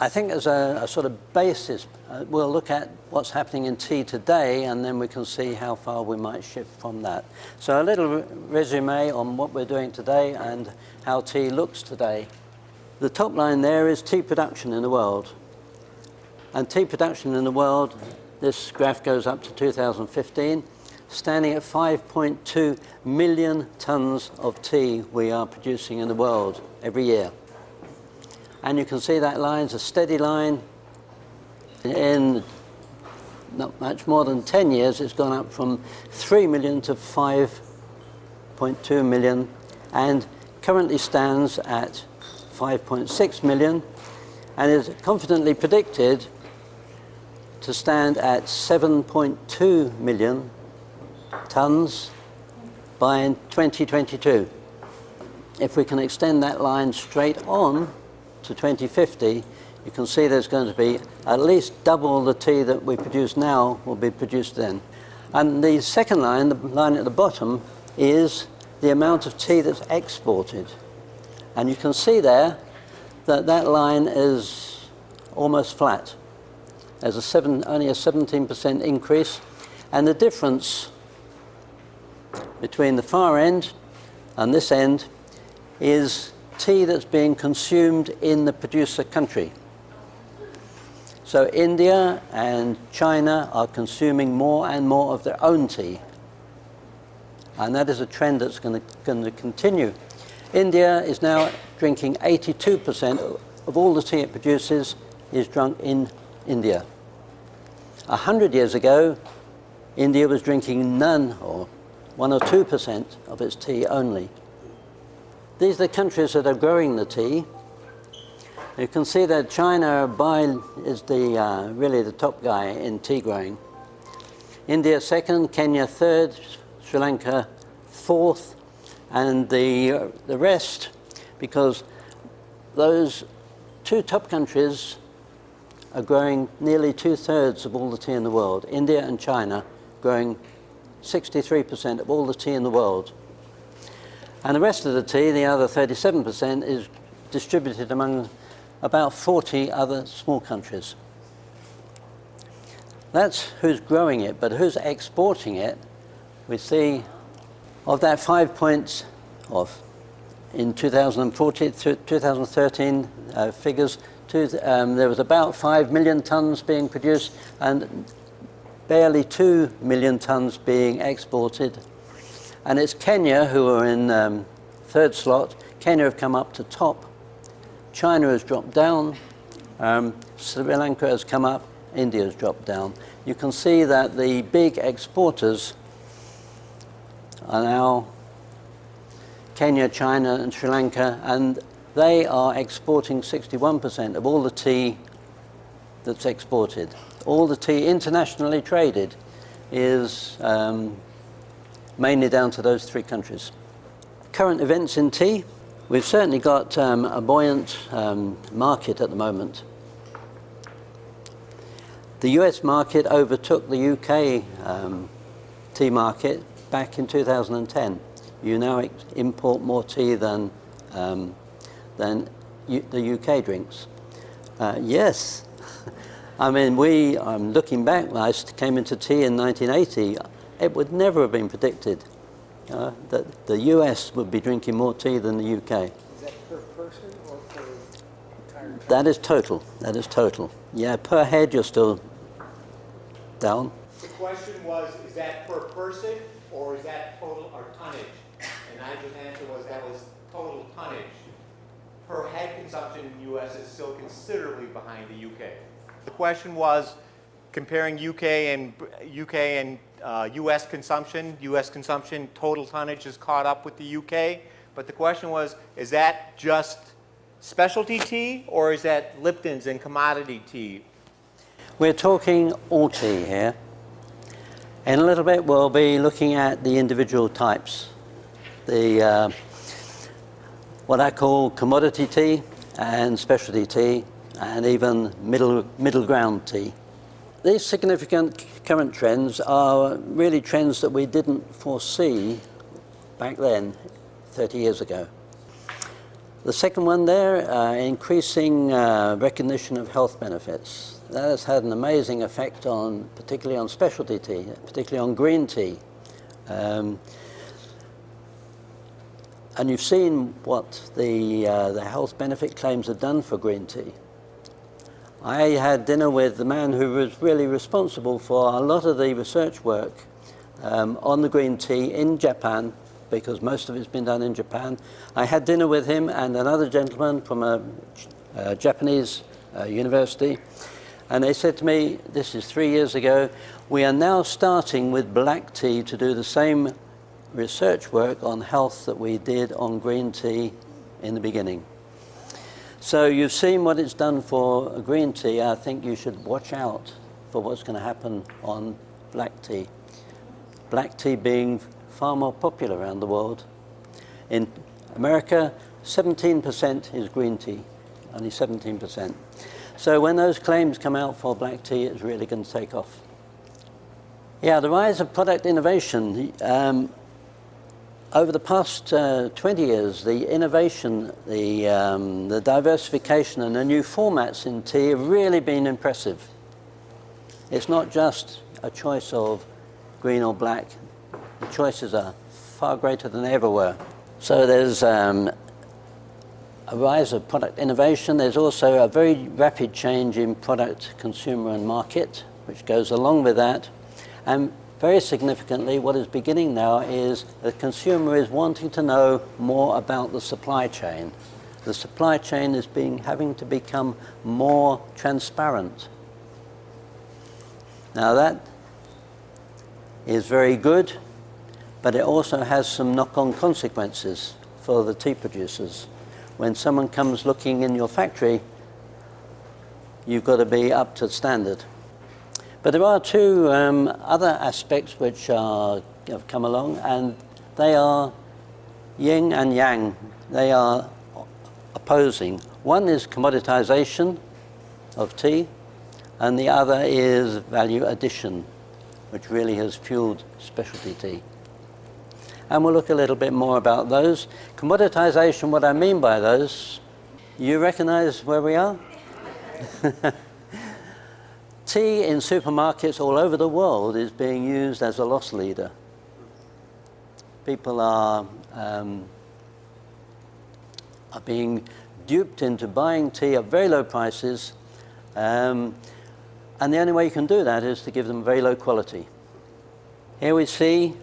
I think as a sort of basis, we'll look at what's happening in tea today, and then we can see how far we might shift from that. So a little resume on what we're doing today and how tea looks today. The top line there is tea production in the world. And tea production in the world, this graph goes up to 2015, standing at 5.2 million tons of tea we are producing in the world every year. And you can see that line's a steady line. In not much more than 10 years, it's gone up from 3 million to 5.2 million, and currently stands at 5.6 million, and is confidently predicted to stand at 7.2 million tons by 2022. If we can extend that line straight on to 2050, you can see there's going to be at least double the tea that we produce now will be produced then. And the second line, the line at the bottom, is the amount of tea that's exported. And you can see there that that line is almost flat. There's only a 17% increase, and the difference between the far end and this end is tea that's being consumed in the producer country. So India and China are consuming more and more of their own tea. And that is a trend that's going to continue. India is now drinking 82% of all the tea it produces is drunk in India. 100 years ago, India was drinking none, or 1 or 2% of its tea only. These are the countries that are growing the tea. You can see that China is really the top guy in tea growing. India second, Kenya third, Sri Lanka fourth, and the rest, because those two top countries are growing nearly 2/3 of all the tea in the world. India and China growing 63% of all the tea in the world. And the rest of the tea, the other 37%, is distributed among about 40 other small countries. That's who's growing it, but who's exporting it? We see of that 5 points in 2014 to 2013 figures, there was about 5 million tons being produced and barely 2 million tons being exported. And it's Kenya who are in third slot. Kenya have come up to top. China has dropped down. Sri Lanka has come up. India has dropped down. You can see that the big exporters are now Kenya, China, and Sri Lanka, and they are exporting 61% of all the tea that's exported. All the tea internationally traded is mainly down to those three countries. Current events in tea, we've certainly got a buoyant market at the moment. The US market overtook the UK tea market back in 2010. You now import more tea than the UK drinks. Yes, I mean, I'm looking back, when I came into tea in 1980, it would never have been predicted that the US would be drinking more tea than the UK. Is that per person or per entire country? That is total. That is total. Yeah, per head you're still down. The question was, is that per person or is that total or tonnage? And Nigel's answer was that was total tonnage. Per head consumption in the US is still considerably behind the UK. The question was comparing UK and US consumption. US consumption total tonnage is caught up with the UK, but the question was, is that just specialty tea or is that Lipton's and commodity tea? We're talking all tea here. In a little bit we'll be looking at the individual types. The what I call commodity tea and specialty tea and even middle ground tea. These significant current trends are really trends that we didn't foresee back then, 30 years ago. The second one there, increasing recognition of health benefits. That has had an amazing effect on, particularly on specialty tea, particularly on green tea. And you've seen what the health benefit claims have done for green tea. I had dinner with the man who was really responsible for a lot of the research work on the green tea in Japan, because most of it's been done in Japan. I had dinner with him and another gentleman from a Japanese university, and they said to me, this is 3 years ago, we are now starting with black tea to do the same research work on health that we did on green tea in the beginning. So you've seen what it's done for green tea. I think you should watch out for what's going to happen on black tea. Black tea being far more popular around the world. In America, 17% is green tea, only 17%. So when those claims come out for black tea, it's really going to take off. Yeah, the rise of product innovation. Over the past 20 years, the innovation, the diversification and the new formats in tea have really been impressive. It's not just a choice of green or black. The choices are far greater than they ever were. So there's a rise of product innovation. There's also a very rapid change in product, consumer and market, which goes along with that. And very significantly, what is beginning now is the consumer is wanting to know more about the supply chain. The supply chain is having to become more transparent. Now that is very good, but it also has some knock-on consequences for the tea producers. When someone comes looking in your factory, you've got to be up to standard. But there are two other aspects which have come along, and they are yin and yang. They are opposing. One is commoditization of tea, and the other is value addition, which really has fueled specialty tea. And we'll look a little bit more about those. Commoditization, what I mean by those, you recognize where we are? Tea in supermarkets all over the world is being used as a loss leader. People are being duped into buying tea at very low prices, and the only way you can do that is to give them very low quality. Here we see,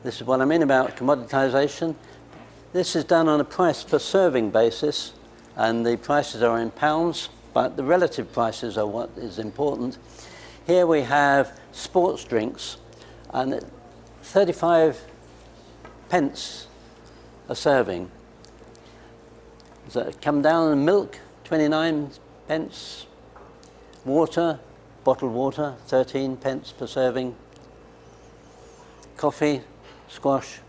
this is what I mean about commoditization. This is done on a price per serving basis, and the prices are in pounds, but the relative prices are what is important. Here we have sports drinks, and 35 pence a serving. So come down, milk, 29 pence. Water, bottled water, 13 pence per serving. Coffee, squash,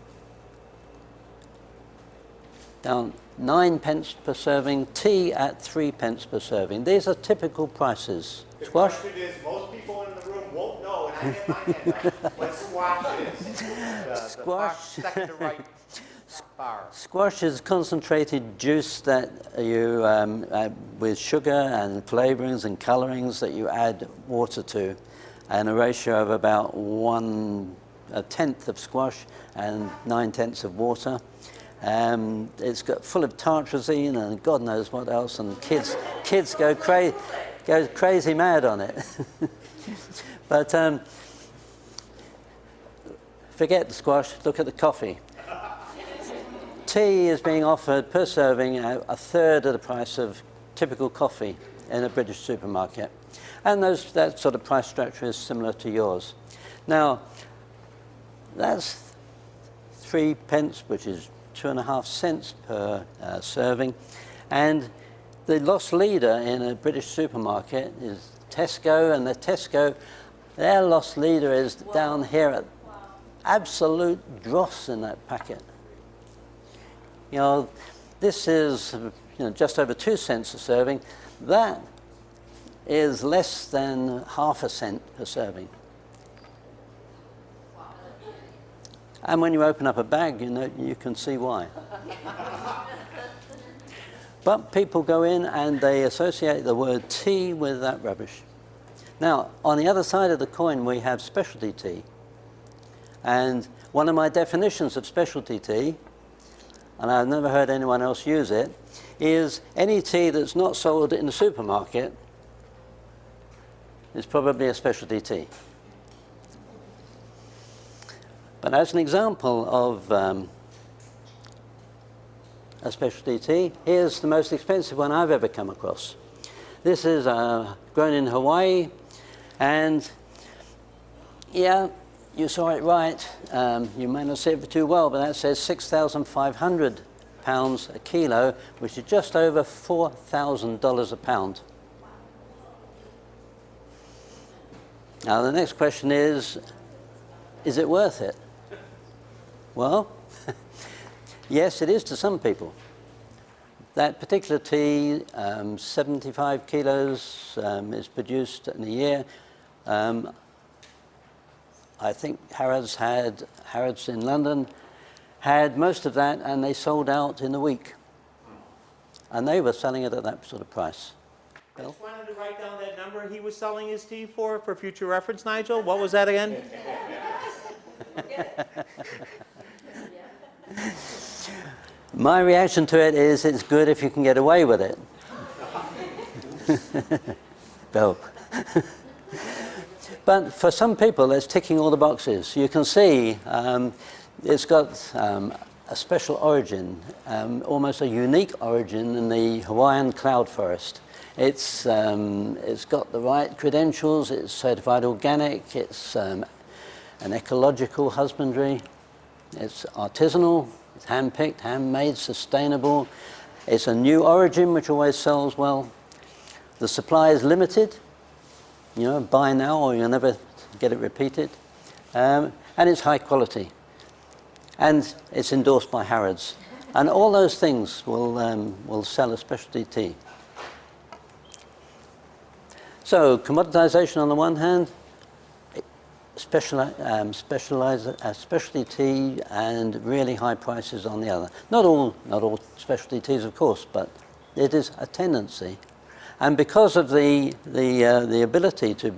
down 9 pence per serving. Tea at 3 pence per serving. These are typical prices. Squash? The question is, most people in the room won't know, and I get my hand up, what squash is. Squash. Second to right bar. Squash is concentrated juice that you, with sugar and flavorings and colorings that you add water to, and a ratio of about 1/10 of squash and 9/10 of water. It's got full of tartrazine and God knows what else, and kids go crazy mad on it. But forget the squash, look at the coffee. Tea is being offered per serving at a third of the price of typical coffee in a British supermarket. And that sort of price structure is similar to yours. Now, that's 3 pence, which is 2.5 cents per serving. And the loss leader in a British supermarket is Tesco, and the Tesco, their loss leader is down here at absolute dross in that packet. You know, this is just over 2 cents a serving. That is less than half a cent per serving. And when you open up a bag, you can see why. But people go in and they associate the word tea with that rubbish. Now, on the other side of the coin, we have specialty tea. And one of my definitions of specialty tea, and I've never heard anyone else use it, is any tea that's not sold in the supermarket is probably a specialty tea. But as an example of a specialty tea, here's the most expensive one I've ever come across. This is grown in Hawaii, and yeah, you saw it right. You may not see it too well, but that says 6,500 pounds a kilo, which is just over $4,000 a pound. Now the next question is it worth it? Well, yes, it is to some people. That particular tea, 75 kilos is produced in a year. I think Harrods in London had most of that, and they sold out in a week. And they were selling it at that sort of price. I just wanted to write down that number he was selling his tea for future reference, Nigel. What was that again? My reaction to it is it's good if you can get away with it. Bill. But for some people, it's ticking all the boxes. You can see it's got a special origin, almost a unique origin in the Hawaiian cloud forest. It's got the right credentials, it's certified organic, it's an ecological husbandry, it's artisanal, it's hand-picked, handmade, sustainable. It's a new origin which always sells well. The supply is limited. You know, buy now or you'll never get it repeated. And it's high quality. And it's endorsed by Harrods. And all those things will sell a specialty tea. So commoditization on the one hand, specialty tea and really high prices on the other. Not all specialty teas, of course, but it is a tendency. And because of the ability to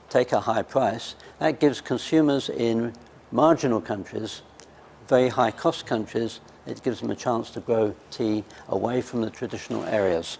take a high price, that gives consumers in marginal countries, very high cost countries, it gives them a chance to grow tea away from the traditional areas.